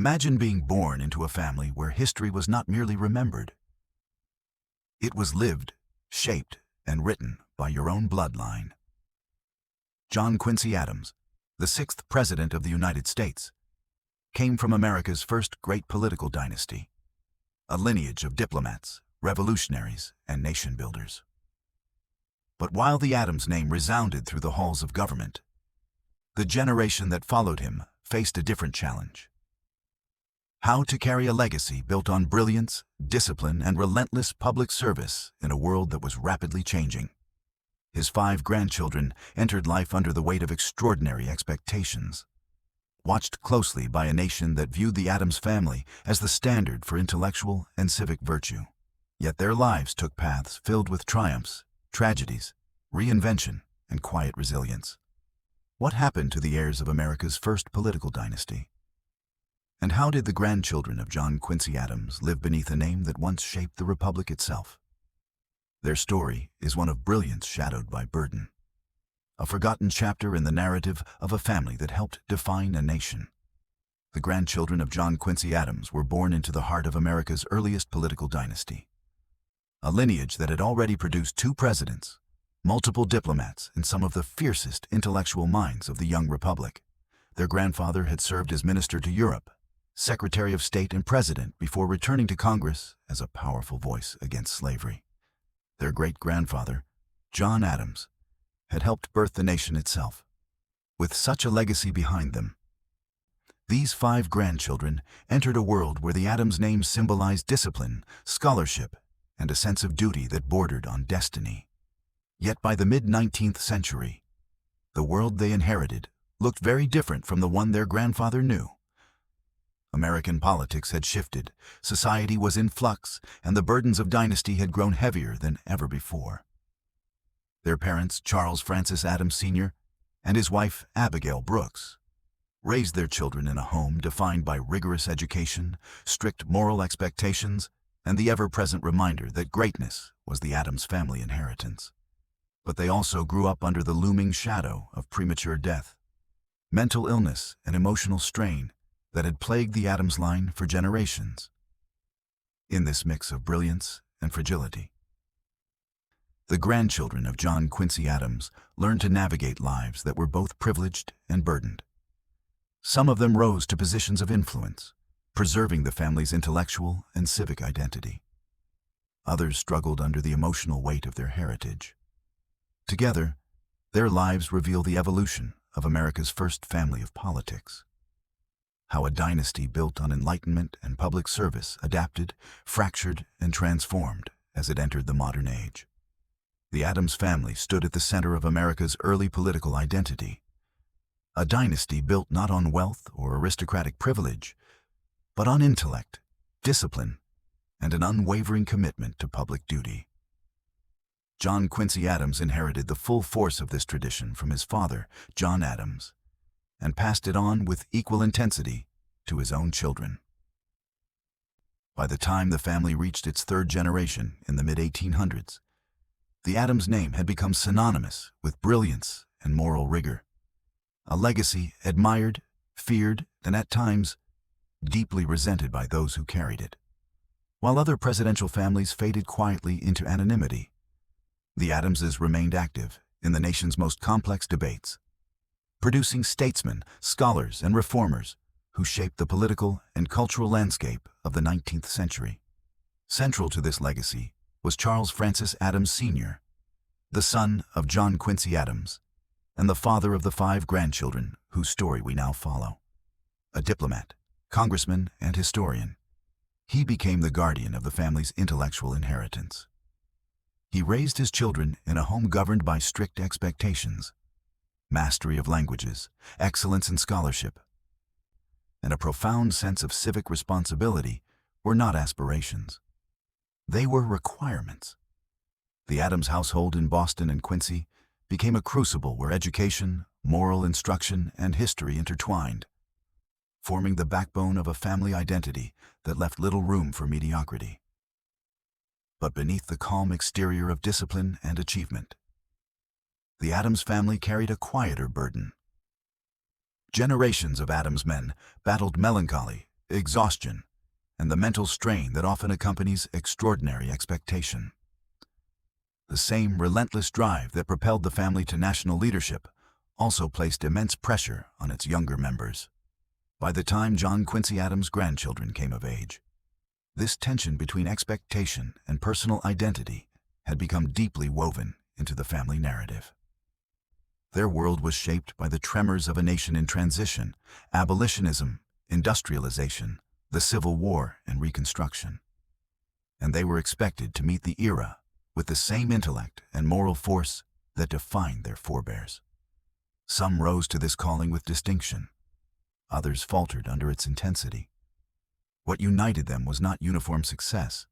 Imagine being born into a family where history was not merely remembered. It was lived, shaped, and written by your own bloodline. John Quincy Adams, the 6th President of the United States, came from America's first great political dynasty, a lineage of diplomats, revolutionaries, and nation-builders. But while the Adams name resounded through the halls of government, the generation that followed him faced a different challenge. How to carry a legacy built on brilliance, discipline, and relentless public service in a world that was rapidly changing. His 5 grandchildren entered life under the weight of extraordinary expectations, watched closely by a nation that viewed the Adams family as the standard for intellectual and civic virtue. Yet their lives took paths filled with triumphs, tragedies, reinvention, and quiet resilience. What happened to the heirs of America's first political dynasty? And how did the grandchildren of John Quincy Adams live beneath a name that once shaped the Republic itself? Their story is one of brilliance shadowed by burden, a forgotten chapter in the narrative of a family that helped define a nation. The grandchildren of John Quincy Adams were born into the heart of America's earliest political dynasty, a lineage that had already produced 2 presidents, multiple diplomats, and some of the fiercest intellectual minds of the young republic. Their grandfather had served as minister to Europe, Secretary of State and President before returning to Congress as a powerful voice against slavery. Their great-grandfather, John Adams, had helped birth the nation itself. With such a legacy behind them, these 5 grandchildren entered a world where the Adams name symbolized discipline, scholarship, and a sense of duty that bordered on destiny. Yet by the mid-19th century, the world they inherited looked very different from the one their grandfather knew. American politics had shifted, society was in flux, and the burdens of dynasty had grown heavier than ever before. Their parents, Charles Francis Adams Sr. and his wife, Abigail Brooks, raised their children in a home defined by rigorous education, strict moral expectations, and the ever-present reminder that greatness was the Adams family inheritance. But they also grew up under the looming shadow of premature death, mental illness, and emotional strain that had plagued the Adams line for generations. In this mix of brilliance and fragility, the grandchildren of John Quincy Adams learned to navigate lives that were both privileged and burdened. Some of them rose to positions of influence, preserving the family's intellectual and civic identity. Others struggled under the emotional weight of their heritage. Together, their lives reveal the evolution of America's first family of politics. How a dynasty built on enlightenment and public service adapted, fractured, and transformed as it entered the modern age. The Adams family stood at the center of America's early political identity, a dynasty built not on wealth or aristocratic privilege, but on intellect, discipline, and an unwavering commitment to public duty. John Quincy Adams inherited the full force of this tradition from his father, John Adams, and passed it on with equal intensity to his own children. By the time the family reached its 3rd generation in the mid-1800s, the Adams name had become synonymous with brilliance and moral rigor, a legacy admired, feared, and at times deeply resented by those who carried it. While other presidential families faded quietly into anonymity, the Adamses remained active in the nation's most complex debates, producing statesmen, scholars, and reformers who shaped the political and cultural landscape of the 19th century. Central to this legacy was Charles Francis Adams Sr., the son of John Quincy Adams, and the father of the 5 grandchildren whose story we now follow. A diplomat, congressman, and historian, he became the guardian of the family's intellectual inheritance. He raised his children in a home governed by strict expectations, mastery of languages, excellence in scholarship, and a profound sense of civic responsibility were not aspirations. They were requirements. The Adams household in Boston and Quincy became a crucible where education, moral instruction, and history intertwined, forming the backbone of a family identity that left little room for mediocrity. But beneath the calm exterior of discipline and achievement, the Adams family carried a quieter burden. Generations of Adams men battled melancholy, exhaustion, and the mental strain that often accompanies extraordinary expectation. The same relentless drive that propelled the family to national leadership also placed immense pressure on its younger members. By the time John Quincy Adams' grandchildren came of age, this tension between expectation and personal identity had become deeply woven into the family narrative. Their world was shaped by the tremors of a nation in transition, abolitionism, industrialization, the Civil War, and Reconstruction. And they were expected to meet the era with the same intellect and moral force that defined their forebears. Some rose to this calling with distinction. Others faltered under its intensity. What united them was not uniform success,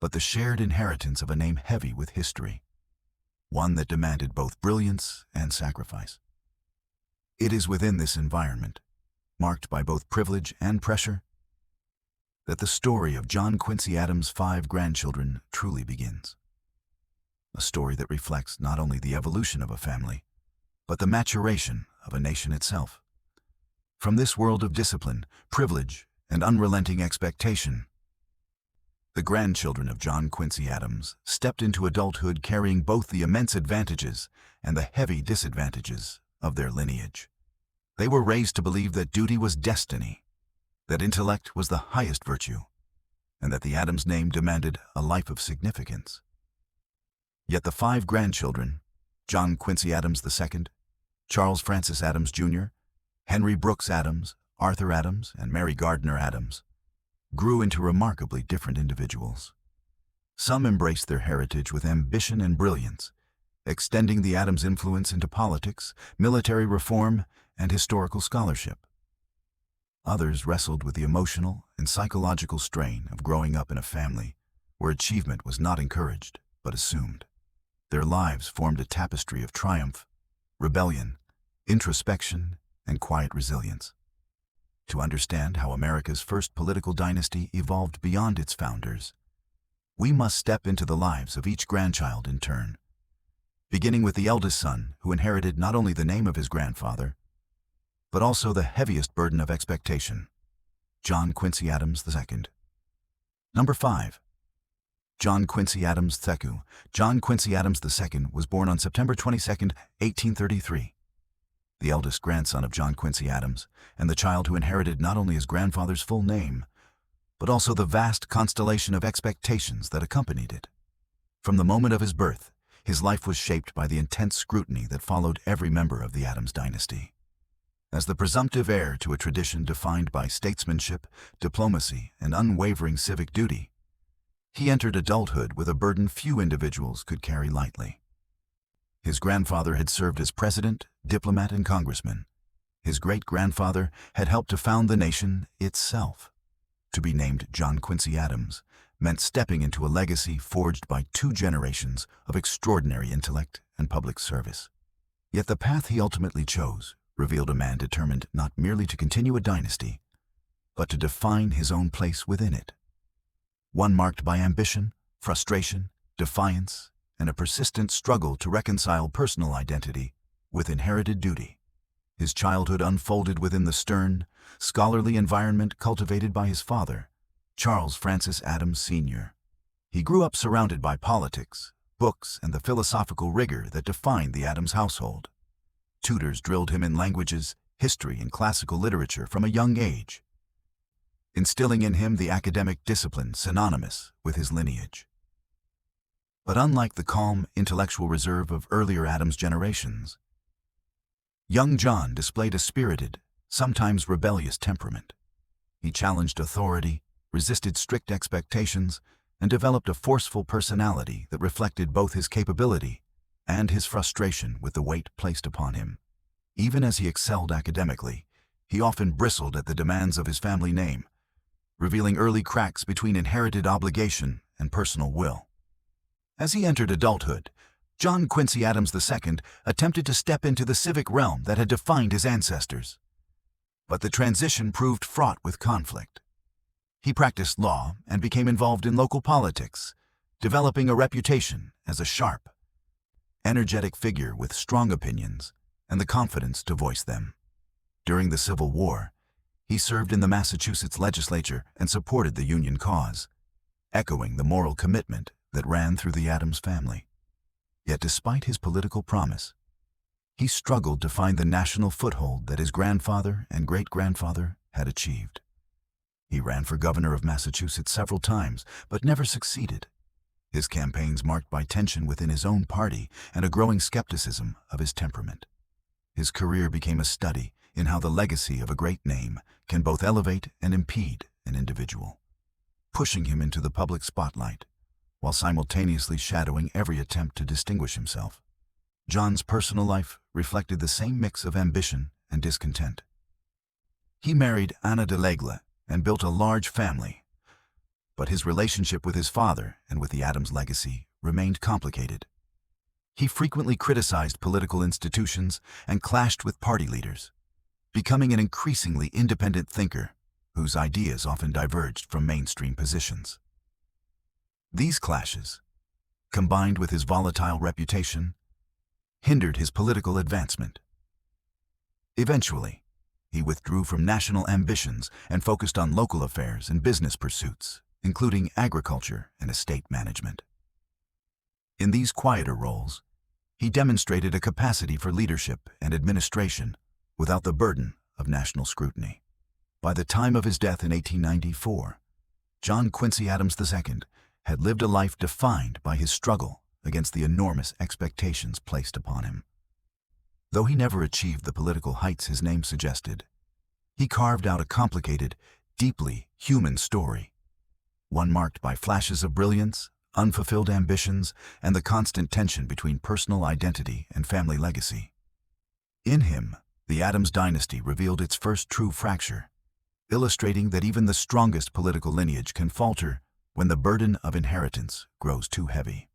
but the shared inheritance of a name heavy with history, one that demanded both brilliance and sacrifice. It is within this environment, marked by both privilege and pressure, that the story of John Quincy Adams' 5 grandchildren truly begins. A story that reflects not only the evolution of a family, but the maturation of a nation itself. From this world of discipline, privilege, and unrelenting expectation, the grandchildren of John Quincy Adams stepped into adulthood carrying both the immense advantages and the heavy disadvantages of their lineage. They were raised to believe that duty was destiny, that intellect was the highest virtue, and that the Adams name demanded a life of significance. Yet the 5 grandchildren, John Quincy Adams II, Charles Francis Adams Jr., Henry Brooks Adams, Arthur Adams, and Mary Gardiner Adams, grew into remarkably different individuals. Some embraced their heritage with ambition and brilliance, extending the Adams' influence into politics, military reform, and historical scholarship. Others wrestled with the emotional and psychological strain of growing up in a family where achievement was not encouraged but assumed. Their lives formed a tapestry of triumph, rebellion, introspection, and quiet resilience. To understand how America's first political dynasty evolved beyond its founders, we must step into the lives of each grandchild in turn, beginning with the eldest son, who inherited not only the name of his grandfather, but also the heaviest burden of expectation, John Quincy Adams II. Number 5. John Quincy Adams II. John Quincy Adams II was born on September 22, 1833. The eldest grandson of John Quincy Adams, and the child who inherited not only his grandfather's full name, but also the vast constellation of expectations that accompanied it. From the moment of his birth, his life was shaped by the intense scrutiny that followed every member of the Adams dynasty. As the presumptive heir to a tradition defined by statesmanship, diplomacy, and unwavering civic duty, he entered adulthood with a burden few individuals could carry lightly. His grandfather had served as president, diplomat, and congressman. His great-grandfather had helped to found the nation itself. To be named John Quincy Adams meant stepping into a legacy forged by 2 generations of extraordinary intellect and public service. Yet the path he ultimately chose revealed a man determined not merely to continue a dynasty, but to define his own place within it. One marked by ambition, frustration, defiance, and a persistent struggle to reconcile personal identity with inherited duty. His childhood unfolded within the stern, scholarly environment cultivated by his father, Charles Francis Adams Sr. He grew up surrounded by politics, books, and the philosophical rigor that defined the Adams household. Tutors drilled him in languages, history, and classical literature from a young age, instilling in him the academic discipline synonymous with his lineage. But unlike the calm, intellectual reserve of earlier Adams generations, young John displayed a spirited, sometimes rebellious temperament. He challenged authority, resisted strict expectations, and developed a forceful personality that reflected both his capability and his frustration with the weight placed upon him. Even as he excelled academically, he often bristled at the demands of his family name, revealing early cracks between inherited obligation and personal will. As he entered adulthood, John Quincy Adams II attempted to step into the civic realm that had defined his ancestors. But the transition proved fraught with conflict. He practiced law and became involved in local politics, developing a reputation as a sharp, energetic figure with strong opinions and the confidence to voice them. During the Civil War, He served in the Massachusetts legislature and supported the Union cause, echoing the moral commitment that ran through the Adams family. Yet despite his political promise, he struggled to find the national foothold that his grandfather and great-grandfather had achieved. He ran for governor of Massachusetts several times, but never succeeded. His campaigns marked by tension within his own party and a growing skepticism of his temperament. His career became a study in how the legacy of a great name can both elevate and impede an individual, pushing him into the public spotlight while simultaneously shadowing every attempt to distinguish himself. John's personal life reflected the same mix of ambition and discontent. He married Anna de L'Aigle and built a large family, but his relationship with his father and with the Adams legacy remained complicated. He frequently criticized political institutions and clashed with party leaders, becoming an increasingly independent thinker whose ideas often diverged from mainstream positions. These clashes, combined with his volatile reputation, hindered his political advancement. Eventually, he withdrew from national ambitions and focused on local affairs and business pursuits, including agriculture and estate management. In these quieter roles, he demonstrated a capacity for leadership and administration without the burden of national scrutiny. By the time of his death in 1894, John Quincy Adams II had lived a life defined by his struggle against the enormous expectations placed upon him. Though he never achieved the political heights his name suggested, he carved out a complicated, deeply human story, one marked by flashes of brilliance, unfulfilled ambitions, and the constant tension between personal identity and family legacy. In him, the Adams dynasty revealed its first true fracture, illustrating that even the strongest political lineage can falter when the burden of inheritance grows too heavy.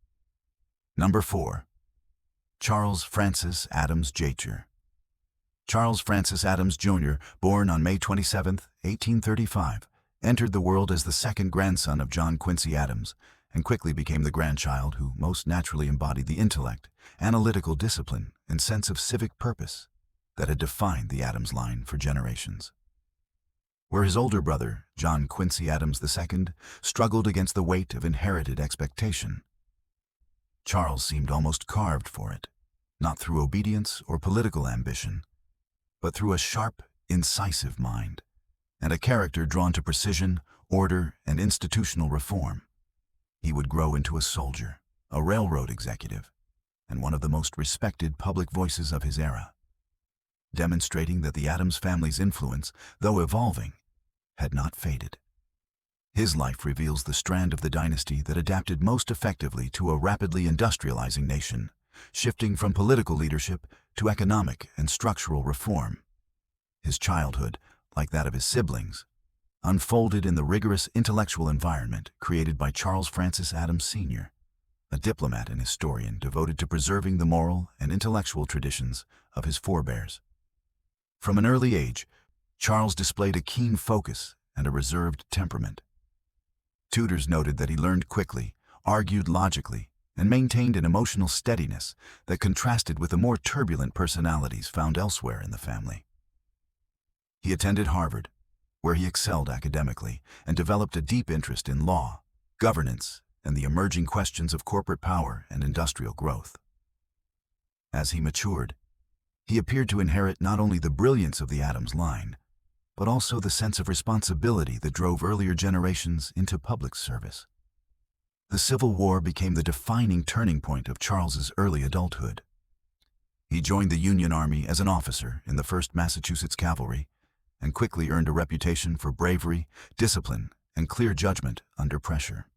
Number 4. Charles Francis Adams Jr. Charles Francis Adams Jr., born on May 27, 1835, entered the world as the second grandson of John Quincy Adams and quickly became the grandchild who most naturally embodied the intellect, analytical discipline, and sense of civic purpose that had defined the Adams line for generations. Where his older brother, John Quincy Adams II, struggled against the weight of inherited expectation, Charles seemed almost carved for it, not through obedience or political ambition, but through a sharp, incisive mind and a character drawn to precision, order, and institutional reform. He would grow into a soldier, a railroad executive, and one of the most respected public voices of his era, demonstrating that the Adams family's influence, though evolving, had not faded. His life reveals the strand of the dynasty that adapted most effectively to a rapidly industrializing nation, shifting from political leadership to economic and structural reform. His childhood, like that of his siblings, unfolded in the rigorous intellectual environment created by Charles Francis Adams Sr., a diplomat and historian devoted to preserving the moral and intellectual traditions of his forebears. From an early age, Charles displayed a keen focus and a reserved temperament. Tutors noted that he learned quickly, argued logically, and maintained an emotional steadiness that contrasted with the more turbulent personalities found elsewhere in the family. He attended Harvard, where he excelled academically and developed a deep interest in law, governance, and the emerging questions of corporate power and industrial growth. As he matured, he appeared to inherit not only the brilliance of the Adams line, but also the sense of responsibility that drove earlier generations into public service. The Civil War became the defining turning point of Charles's early adulthood. He joined the Union Army as an officer in the 1st Massachusetts Cavalry and quickly earned a reputation for bravery, discipline, and clear judgment under pressure.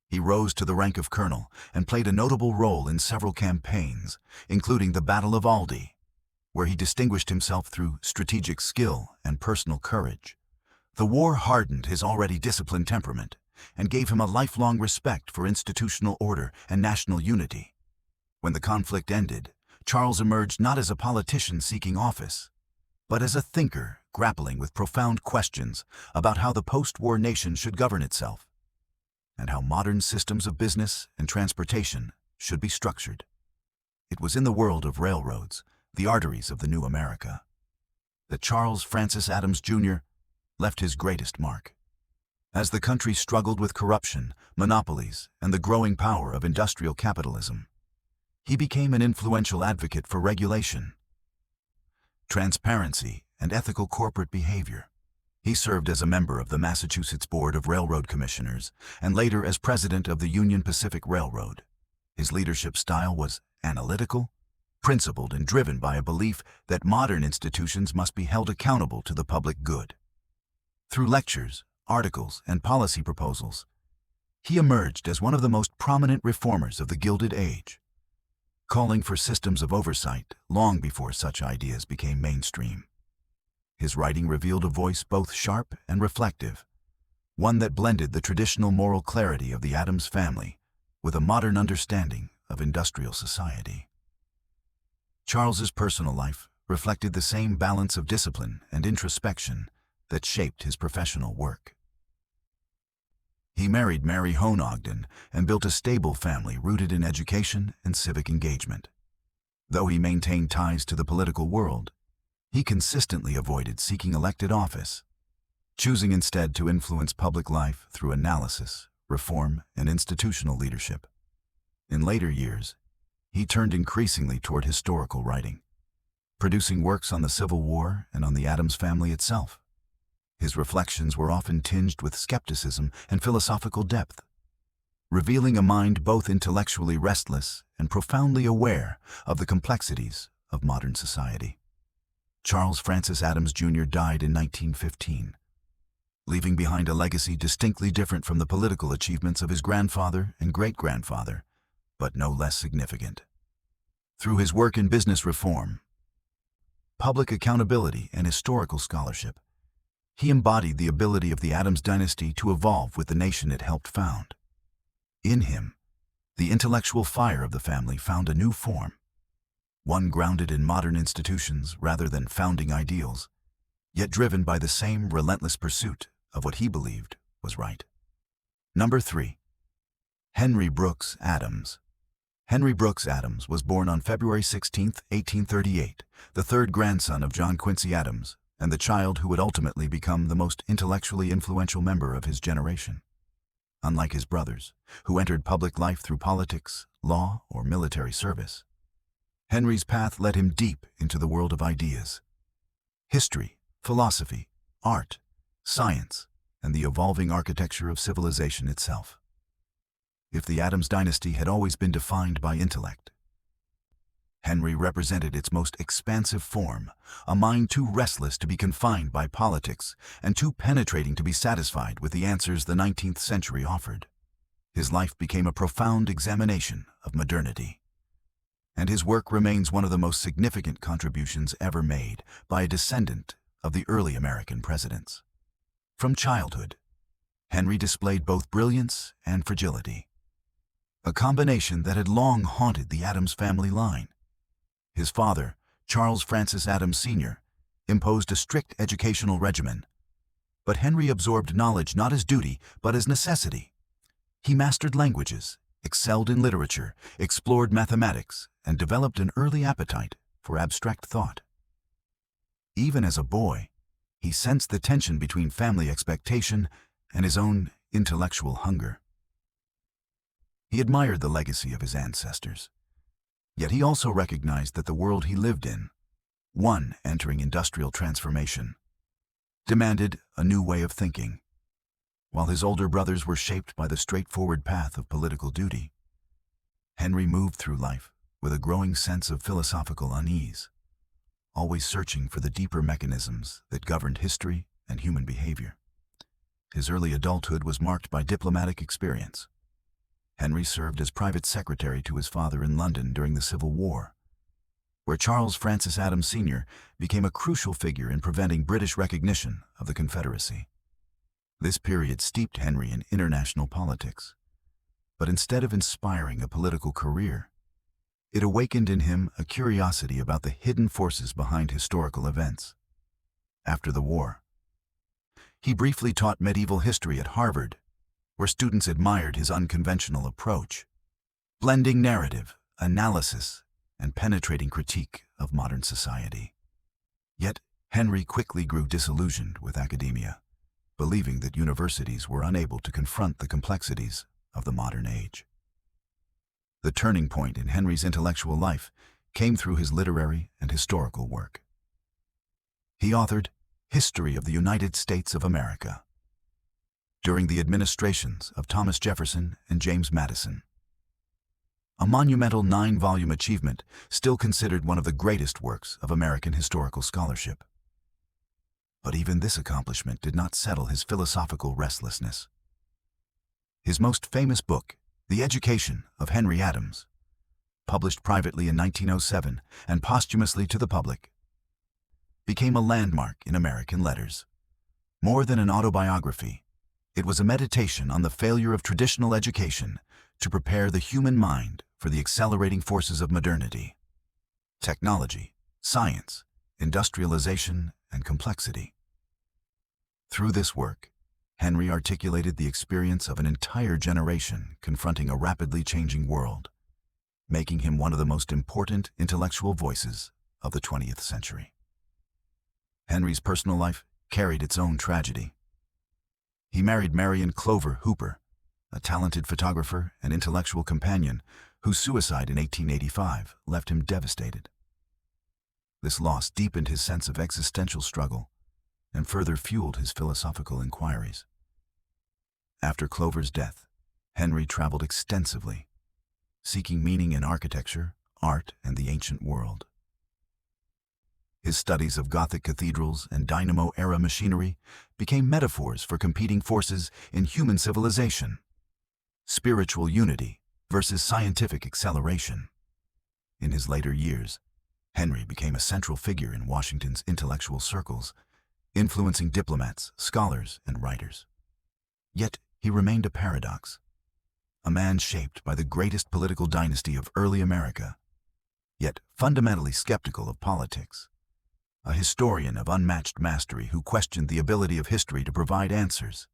He rose to the rank of colonel and played a notable role in several campaigns, including the Battle of Aldie, where he distinguished himself through strategic skill and personal courage. The war hardened his already disciplined temperament and gave him a lifelong respect for institutional order and national unity. When the conflict ended, Charles emerged not as a politician seeking office, but as a thinker grappling with profound questions about how the post-war nation should govern itself and how modern systems of business and transportation should be structured. It was in the world of railroads, the arteries of the new America, that Charles Francis Adams Jr. left his greatest mark. As the country struggled with corruption, monopolies, and the growing power of industrial capitalism, he became an influential advocate for regulation, transparency, and ethical corporate behavior. He served as a member of the Massachusetts Board of Railroad Commissioners and later as president of the Union Pacific Railroad. His leadership style was analytical, principled, and driven by a belief that modern institutions must be held accountable to the public good. Through lectures, articles, and policy proposals, he emerged as one of the most prominent reformers of the Gilded Age, calling for systems of oversight long before such ideas became mainstream. His writing revealed a voice both sharp and reflective, one that blended the traditional moral clarity of the Adams family with a modern understanding of industrial society. Charles's personal life reflected the same balance of discipline and introspection that shaped his professional work. He married Mary Hone Ogden and built a stable family rooted in education and civic engagement. Though he maintained ties to the political world, he consistently avoided seeking elected office, choosing instead to influence public life through analysis, reform, and institutional leadership. In later years, he turned increasingly toward historical writing, producing works on the Civil War and on the Adams family itself. His reflections were often tinged with skepticism and philosophical depth, revealing a mind both intellectually restless and profoundly aware of the complexities of modern society. Charles Francis Adams Jr. died in 1915, leaving behind a legacy distinctly different from the political achievements of his grandfather and great-grandfather, but no less significant. Through his work in business reform, public accountability, and historical scholarship, he embodied the ability of the Adams dynasty to evolve with the nation it helped found. In him, the intellectual fire of the family found a new form, one grounded in modern institutions rather than founding ideals, yet driven by the same relentless pursuit of what he believed was right. Number 3. Henry Brooks Adams. Henry Brooks Adams was born on February 16, 1838, the third grandson of John Quincy Adams, and the child who would ultimately become the most intellectually influential member of his generation. Unlike his brothers, who entered public life through politics, law, or military service, Henry's path led him deep into the world of ideas, history, philosophy, art, science, and the evolving architecture of civilization itself. If the Adams dynasty had always been defined by intellect, Henry represented its most expansive form, a mind too restless to be confined by politics and too penetrating to be satisfied with the answers the 19th century offered. His life became a profound examination of modernity, and his work remains one of the most significant contributions ever made by a descendant of the early American presidents. From childhood, Henry displayed both brilliance and fragility, a combination that had long haunted the Adams family line. His father, Charles Francis Adams Sr., imposed a strict educational regimen, but Henry absorbed knowledge not as duty but as necessity. He mastered languages, excelled in literature, explored mathematics, and developed an early appetite for abstract thought. Even as a boy, he sensed the tension between family expectation and his own intellectual hunger. He admired the legacy of his ancestors, yet he also recognized that the world he lived in, one entering industrial transformation, demanded a new way of thinking. While his older brothers were shaped by the straightforward path of political duty, Henry moved through life with a growing sense of philosophical unease, always searching for the deeper mechanisms that governed history and human behavior. His early adulthood was marked by diplomatic experience. Henry served as private secretary to his father in London during the Civil War, where Charles Francis Adams Sr. became a crucial figure in preventing British recognition of the Confederacy. This period steeped Henry in international politics, but instead of inspiring a political career, it awakened in him a curiosity about the hidden forces behind historical events. After the war, he briefly taught medieval history at Harvard, where students admired his unconventional approach, blending narrative, analysis, and penetrating critique of modern society. Yet, Henry quickly grew disillusioned with academia, believing that universities were unable to confront the complexities of the modern age. The turning point in Henry's intellectual life came through his literary and historical work. He authored History of the United States of America during the administrations of Thomas Jefferson and James Madison. A monumental 9-volume achievement, still considered one of the greatest works of American historical scholarship. But even this accomplishment did not settle his philosophical restlessness. His most famous book, The Education of Henry Adams, published privately in 1907 and posthumously to the public, became a landmark in American letters. More than an autobiography, it was a meditation on the failure of traditional education to prepare the human mind for the accelerating forces of modernity, technology, science, industrialization, and complexity. Through this work, Henry articulated the experience of an entire generation confronting a rapidly changing world, making him one of the most important intellectual voices of the 20th century. Henry's personal life carried its own tragedy. He married Marion Clover Hooper, a talented photographer and intellectual companion whose suicide in 1885 left him devastated. This loss deepened his sense of existential struggle and further fueled his philosophical inquiries. After Clover's death, Henry traveled extensively, seeking meaning in architecture, art, and the ancient world. His studies of Gothic cathedrals and Dynamo-era machinery became metaphors for competing forces in human civilization: spiritual unity versus scientific acceleration. In his later years, Henry became a central figure in Washington's intellectual circles, influencing diplomats, scholars, and writers. Yet he remained a paradox, a man shaped by the greatest political dynasty of early America, yet fundamentally skeptical of politics. A historian of unmatched mastery who questioned the ability of history to provide answers.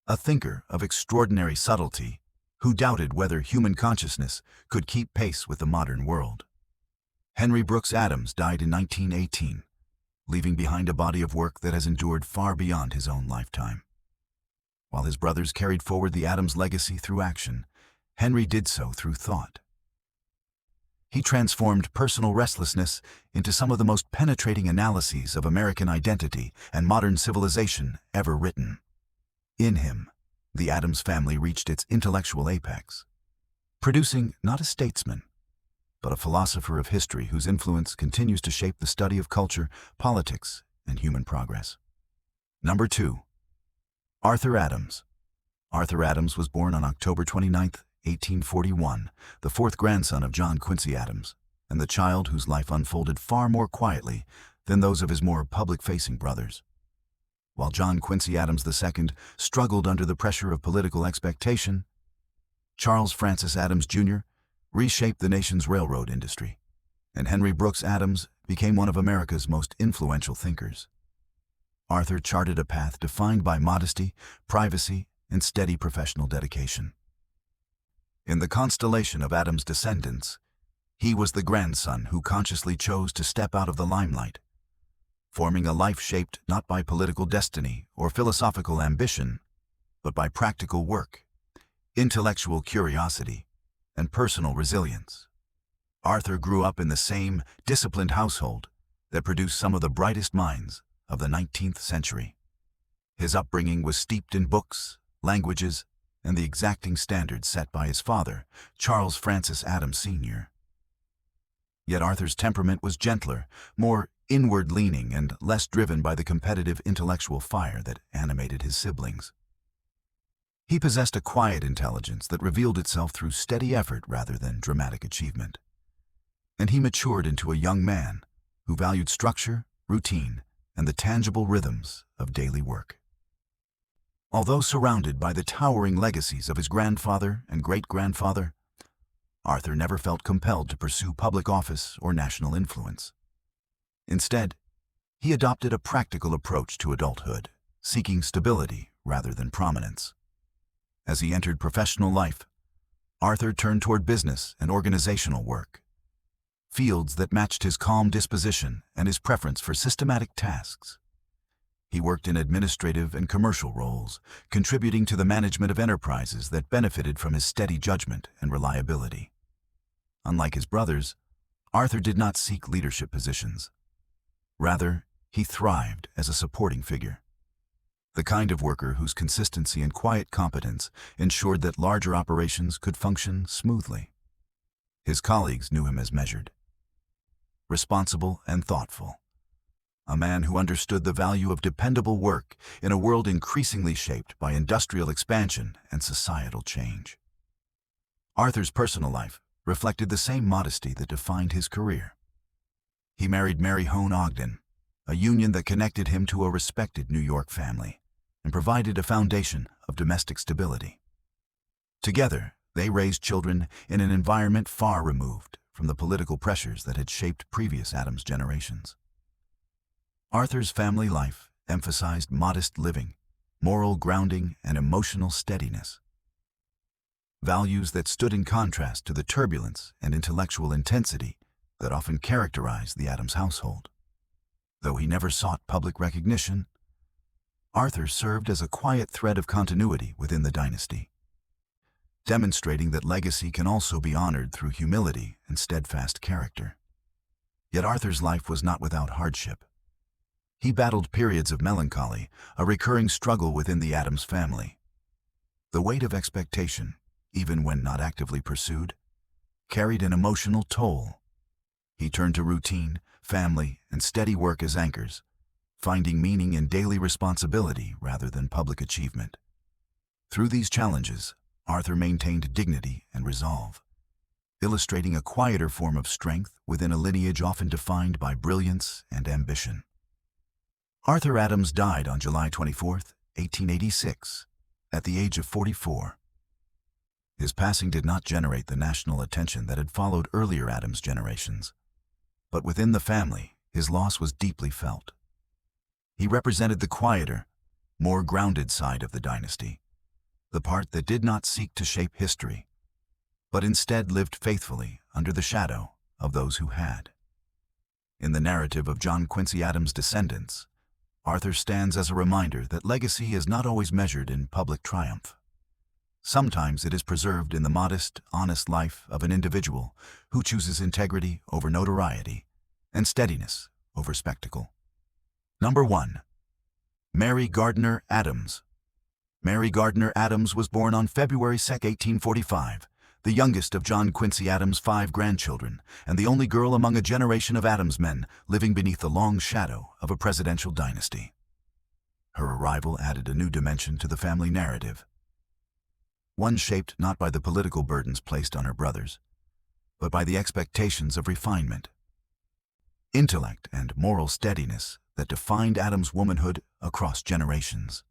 A thinker of extraordinary subtlety who doubted whether human consciousness could keep pace with the modern world. Henry Brooks Adams died in 1918, leaving behind a body of work that has endured far beyond his own lifetime. While his brothers carried forward the Adams legacy through action, Henry did so through thought. He transformed personal restlessness into some of the most penetrating analyses of American identity and modern civilization ever written. In him, the Adams family reached its intellectual apex, producing not a statesman, but a philosopher of history whose influence continues to shape the study of culture, politics, and human progress. Number 2. Arthur Adams. Arthur Adams was born on October 29, 1841, the fourth grandson of John Quincy Adams, and the child whose life unfolded far more quietly than those of his more public-facing brothers. While John Quincy Adams II struggled under the pressure of political expectation, Charles Francis Adams Jr. reshaped the nation's railroad industry, and Henry Brooks Adams became one of America's most influential thinkers. Arthur charted a path defined by modesty, privacy, and steady professional dedication. In the constellation of Adams' descendants, he was the grandson who consciously chose to step out of the limelight, forming a life shaped not by political destiny or philosophical ambition, but by practical work, intellectual curiosity, and personal resilience. Arthur grew up in the same disciplined household that produced some of the brightest minds of the 19th century. His upbringing was steeped in books, languages, and the exacting standards set by his father, Charles Francis Adams Sr. Yet Arthur's temperament was gentler, more inward-leaning, and less driven by the competitive intellectual fire that animated his siblings. He possessed a quiet intelligence that revealed itself through steady effort rather than dramatic achievement. And he matured into a young man who valued structure, routine, and the tangible rhythms of daily work. Although surrounded by the towering legacies of his grandfather and great-grandfather, Arthur never felt compelled to pursue public office or national influence. Instead, he adopted a practical approach to adulthood, seeking stability rather than prominence. As he entered professional life, Arthur turned toward business and organizational work, fields that matched his calm disposition and his preference for systematic tasks. He worked in administrative and commercial roles, contributing to the management of enterprises that benefited from his steady judgment and reliability. Unlike his brothers, Arthur did not seek leadership positions. Rather, he thrived as a supporting figure. The kind of worker whose consistency and quiet competence ensured that larger operations could function smoothly. His colleagues knew him as measured, responsible, and thoughtful. A man who understood the value of dependable work in a world increasingly shaped by industrial expansion and societal change. Arthur's personal life reflected the same modesty that defined his career. He married Mary Hone Ogden, a union that connected him to a respected New York family and provided a foundation of domestic stability. Together, they raised children in an environment far removed from the political pressures that had shaped previous Adams generations. Arthur's family life emphasized modest living, moral grounding, and emotional steadiness. Values that stood in contrast to the turbulence and intellectual intensity that often characterized the Adams household. Though he never sought public recognition, Arthur served as a quiet thread of continuity within the dynasty, demonstrating that legacy can also be honored through humility and steadfast character. Yet Arthur's life was not without hardship. He battled periods of melancholy, a recurring struggle within the Adams family. The weight of expectation, even when not actively pursued, carried an emotional toll. He turned to routine, family, and steady work as anchors, finding meaning in daily responsibility rather than public achievement. Through these challenges, Arthur maintained dignity and resolve, illustrating a quieter form of strength within a lineage often defined by brilliance and ambition. Arthur Adams died on July 24, 1886, at the age of 44. His passing did not generate the national attention that had followed earlier Adams generations, but within the family, his loss was deeply felt. He represented the quieter, more grounded side of the dynasty, the part that did not seek to shape history, but instead lived faithfully under the shadow of those who had. In the narrative of John Quincy Adams' descendants, Arthur stands as a reminder that legacy is not always measured in public triumph. Sometimes it is preserved in the modest, honest life of an individual who chooses integrity over notoriety and steadiness over spectacle. Number 1. Mary Gardiner Adams. Mary Gardiner Adams was born on February 2, 1845, the youngest of John Quincy Adams' 5 grandchildren, and the only girl among a generation of Adams men living beneath the long shadow of a presidential dynasty. Her arrival added a new dimension to the family narrative, one shaped not by the political burdens placed on her brothers, but by the expectations of refinement, intellect, and moral steadiness that defined Adams' womanhood across generations.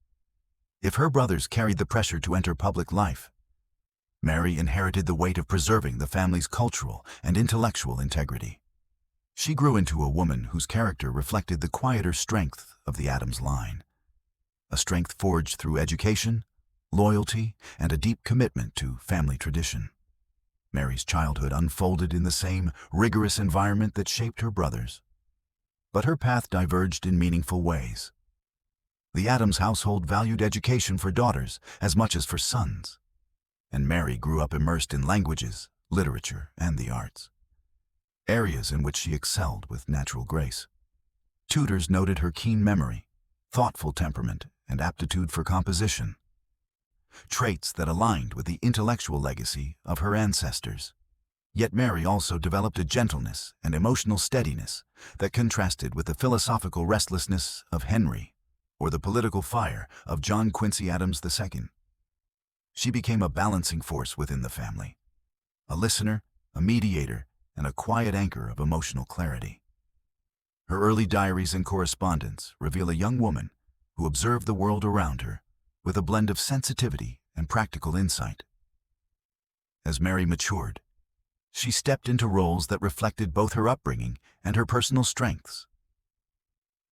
If her brothers carried the pressure to enter public life, Mary inherited the weight of preserving the family's cultural and intellectual integrity. She grew into a woman whose character reflected the quieter strength of the Adams line, a strength forged through education, loyalty, and a deep commitment to family tradition. Mary's childhood unfolded in the same rigorous environment that shaped her brothers, but her path diverged in meaningful ways. The Adams household valued education for daughters as much as for sons, and Mary grew up immersed in languages, literature, and the arts, areas in which she excelled with natural grace. Tutors noted her keen memory, thoughtful temperament, and aptitude for composition, traits that aligned with the intellectual legacy of her ancestors. Yet Mary also developed a gentleness and emotional steadiness that contrasted with the philosophical restlessness of Henry or the political fire of John Quincy Adams II. She became a balancing force within the family, a listener, a mediator, and a quiet anchor of emotional clarity. Her early diaries and correspondence reveal a young woman who observed the world around her with a blend of sensitivity and practical insight. As Mary matured, she stepped into roles that reflected both her upbringing and her personal strengths.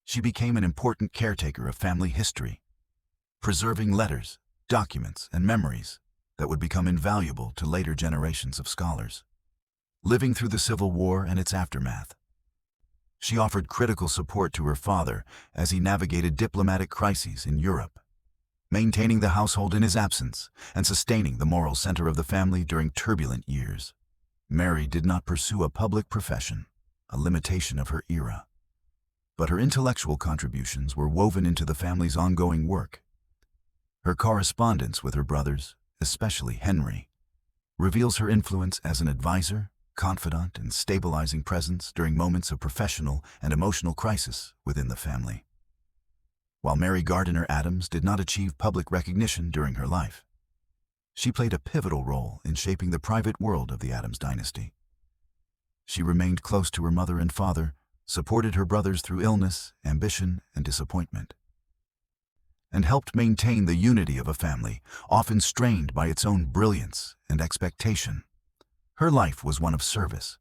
She became an important caretaker of family history, preserving letters, documents, and memories that would become invaluable to later generations of scholars. living through the Civil War and its aftermath. She offered critical support to her father as he navigated diplomatic crises in Europe, maintaining the household in his absence and sustaining the moral center of the family during turbulent years. Mary did not pursue a public profession, a limitation of her era, but her intellectual contributions were woven into the family's ongoing work. Her correspondence with her brothers, especially Henry, reveals her influence as an advisor, confidant, and stabilizing presence during moments of professional and emotional crisis within the family. While Mary Gardiner Adams did not achieve public recognition during her life, she played a pivotal role in shaping the private world of the Adams dynasty. She remained close to her mother and father, supported her brothers through illness, ambition, and disappointment, and helped maintain the unity of a family often strained by its own brilliance and expectation. Her life was one of service,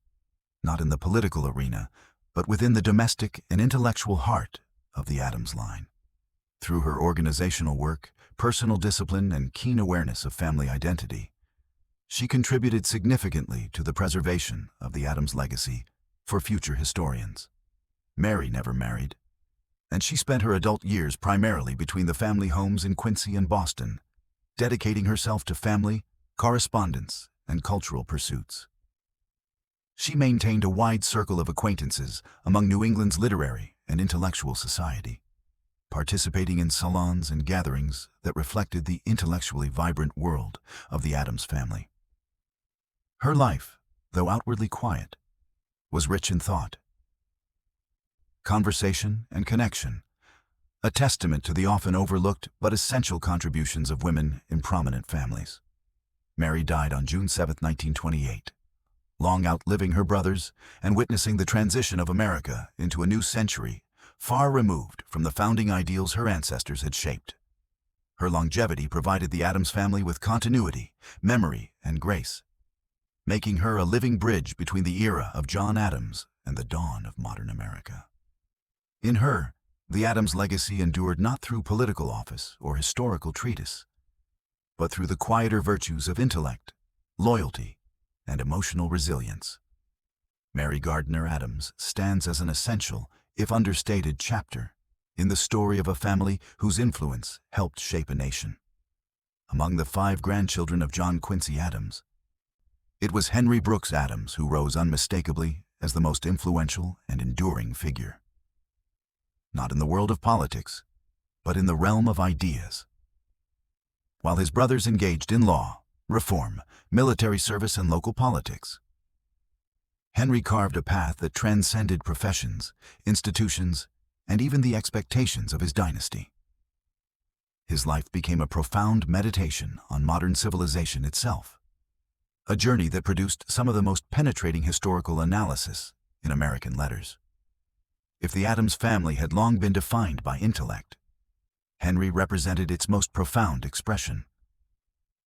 not in the political arena, but within the domestic and intellectual heart of the Adams line. Through her organizational work, personal discipline, and keen awareness of family identity, she contributed significantly to the preservation of the Adams legacy for future historians. Mary never married, and she spent her adult years primarily between the family homes in Quincy and Boston, dedicating herself to family, correspondence, and cultural pursuits. She maintained a wide circle of acquaintances among New England's literary and intellectual society, participating in salons and gatherings that reflected the intellectually vibrant world of the Adams family. Her life, though outwardly quiet, was rich in thought, conversation, and connection, a testament to the often overlooked but essential contributions of women in prominent families. Mary died on June 7, 1928, long outliving her brothers and witnessing the transition of America into a new century far removed from the founding ideals her ancestors had shaped. Her longevity provided the Adams family with continuity, memory, and grace, making her a living bridge between the era of John Adams and the dawn of modern America. In her, the Adams legacy endured not through political office or historical treatise, but through the quieter virtues of intellect, loyalty, and emotional resilience. Mary Gardiner Adams stands as an essential, if understated, chapter in the story of a family whose influence helped shape a nation. Among the 5 grandchildren of John Quincy Adams, it was Henry Brooks Adams who rose unmistakably as the most influential and enduring figure. Not in the world of politics, but in the realm of ideas. While his brothers engaged in law, reform, military service, and local politics, Henry carved a path that transcended professions, institutions, and even the expectations of his dynasty. His life became a profound meditation on modern civilization itself, a journey that produced some of the most penetrating historical analysis in American letters. If the Adams family had long been defined by intellect, Henry represented its most profound expression.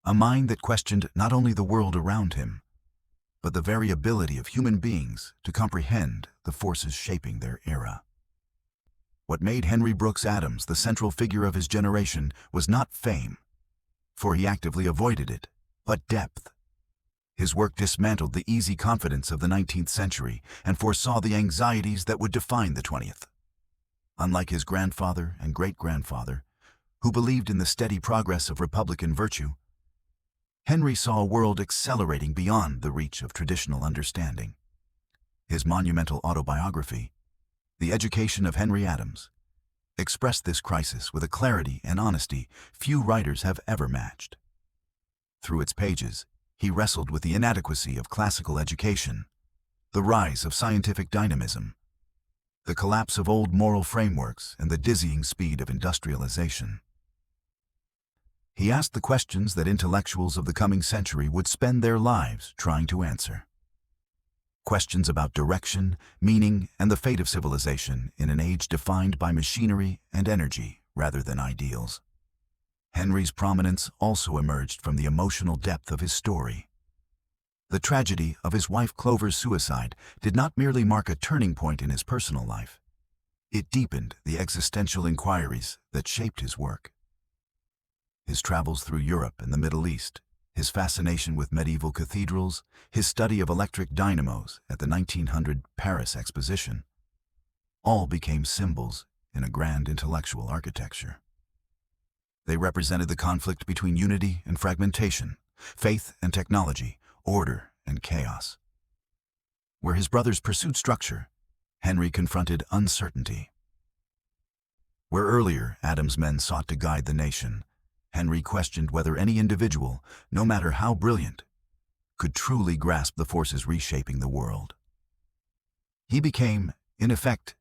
A mind that questioned not only the world around him, but the very ability of human beings to comprehend the forces shaping their era. What made Henry Brooks Adams the central figure of his generation was not fame, for he actively avoided it, but depth. His work dismantled the easy confidence of the 19th century and foresaw the anxieties that would define the 20th. Unlike his grandfather and great-grandfather, who believed in the steady progress of Republican virtue, Henry saw a world accelerating beyond the reach of traditional understanding. His monumental autobiography, The Education of Henry Adams, expressed this crisis with a clarity and honesty few writers have ever matched. Through its pages, he wrestled with the inadequacy of classical education, the rise of scientific dynamism, the collapse of old moral frameworks, and the dizzying speed of industrialization. He asked the questions that intellectuals of the coming century would spend their lives trying to answer. Questions about direction, meaning, and the fate of civilization in an age defined by machinery and energy rather than ideals. Henry's prominence also emerged from the emotional depth of his story. The tragedy of his wife Clover's suicide did not merely mark a turning point in his personal life. It deepened the existential inquiries that shaped his work. His travels through Europe and the Middle East, his fascination with medieval cathedrals, his study of electric dynamos at the 1900 Paris Exposition, all became symbols in a grand intellectual architecture. They represented the conflict between unity and fragmentation, faith and technology, order and chaos. Where his brothers pursued structure, Henry confronted uncertainty. Where earlier Adams' men sought to guide the nation, Henry questioned whether any individual, no matter how brilliant, could truly grasp the forces reshaping the world. He became, in effect,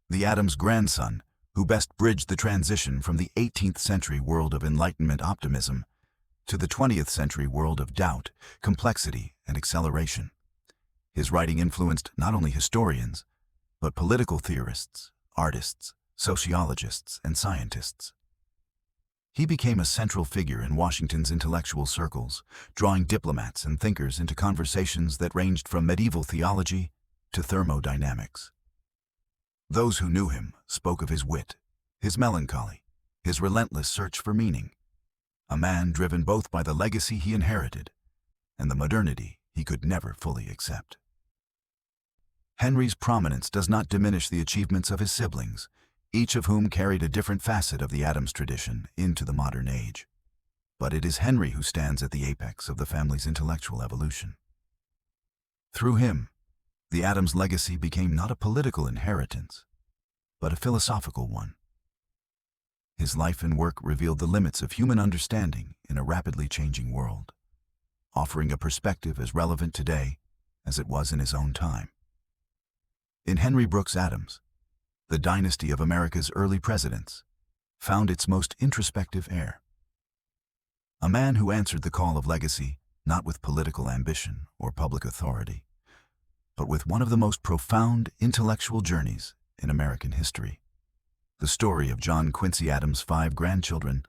the Adams grandson who best bridged the transition from the 18th century world of Enlightenment optimism to the 20th century world of doubt, complexity, and acceleration. His writing influenced not only historians, but political theorists, artists, sociologists, and scientists. He became a central figure in Washington's intellectual circles, drawing diplomats and thinkers into conversations that ranged from medieval theology to thermodynamics. Those who knew him spoke of his wit, his melancholy, his relentless search for meaning, a man driven both by the legacy he inherited and the modernity he could never fully accept. Henry's prominence does not diminish the achievements of his siblings, each of whom carried a different facet of the Adams tradition into the modern age. But it is Henry who stands at the apex of the family's intellectual evolution. Through him, the Adams legacy became not a political inheritance, but a philosophical one. His life and work revealed the limits of human understanding in a rapidly changing world, offering a perspective as relevant today as it was in his own time. In Henry Brooks Adams, the dynasty of America's early presidents found its most introspective heir. A man who answered the call of legacy not with political ambition or public authority, but with one of the most profound intellectual journeys in American history. The story of John Quincy Adams' 5 grandchildren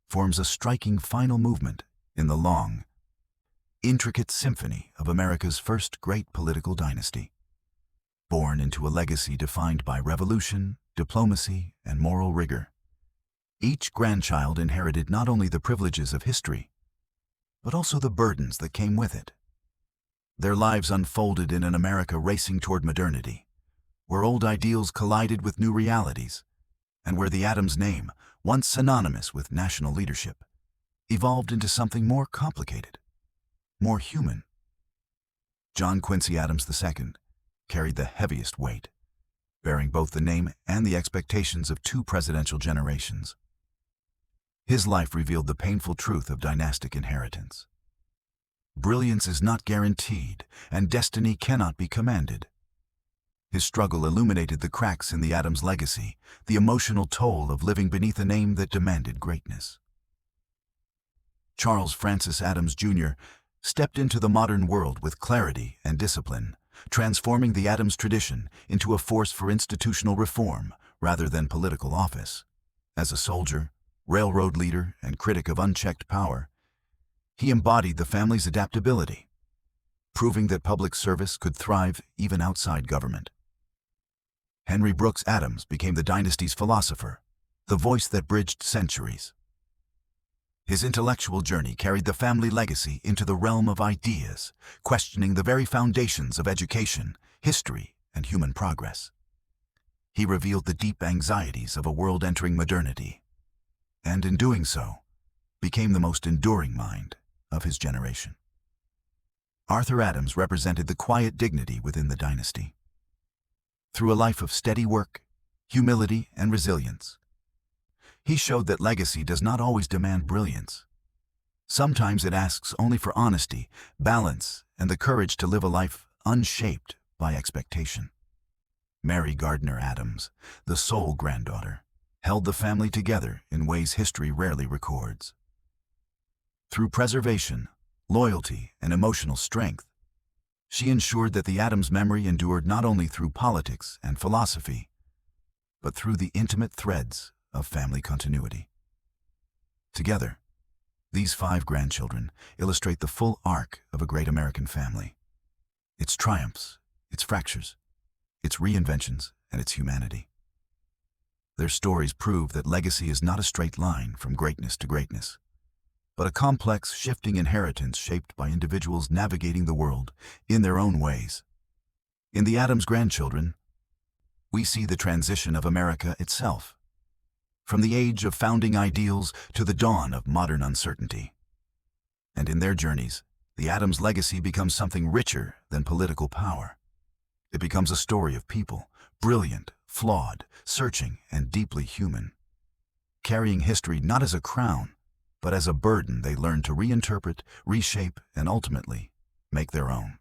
forms a striking final movement in the long, intricate symphony of America's first great political dynasty. Born into a legacy defined by revolution, diplomacy, and moral rigor, each grandchild inherited not only the privileges of history, but also the burdens that came with it. Their lives unfolded in an America racing toward modernity, where old ideals collided with new realities, and where the Adams name, once synonymous with national leadership, evolved into something more complicated, more human. John Quincy Adams II carried the heaviest weight, bearing both the name and the expectations of 2 presidential generations. His life revealed the painful truth of dynastic inheritance. Brilliance is not guaranteed, and destiny cannot be commanded. His struggle illuminated the cracks in the Adams legacy, the emotional toll of living beneath a name that demanded greatness. Charles Francis Adams Jr. stepped into the modern world with clarity and discipline, transforming the Adams tradition into a force for institutional reform rather than political office. As a soldier, railroad leader, and critic of unchecked power, he embodied the family's adaptability, proving that public service could thrive even outside government. Henry Brooks Adams became the dynasty's philosopher, the voice that bridged centuries. His intellectual journey carried the family legacy into the realm of ideas, questioning the very foundations of education, history, and human progress. He revealed the deep anxieties of a world entering modernity, and in doing so, became the most enduring mind of his generation. Arthur Adams represented the quiet dignity within the dynasty. Through a life of steady work, humility, and resilience, he showed that legacy does not always demand brilliance. Sometimes it asks only for honesty, balance, and the courage to live a life unshaped by expectation. Mary Gardiner Adams, the sole granddaughter, held the family together in ways history rarely records. Through preservation, loyalty, and emotional strength, she ensured that the Adams memory endured not only through politics and philosophy, but through the intimate threads of family continuity. Together, these 5 grandchildren illustrate the full arc of a great American family, its triumphs, its fractures, its reinventions, and its humanity. Their stories prove that legacy is not a straight line from greatness to greatness, but a complex, shifting inheritance shaped by individuals navigating the world in their own ways. In the Adams grandchildren, we see the transition of America itself, from the age of founding ideals to the dawn of modern uncertainty. And in their journeys, the Adams legacy becomes something richer than political power. It becomes a story of people, brilliant, flawed, searching, and deeply human, carrying history not as a crown, but as a burden they learn to reinterpret, reshape, and ultimately make their own.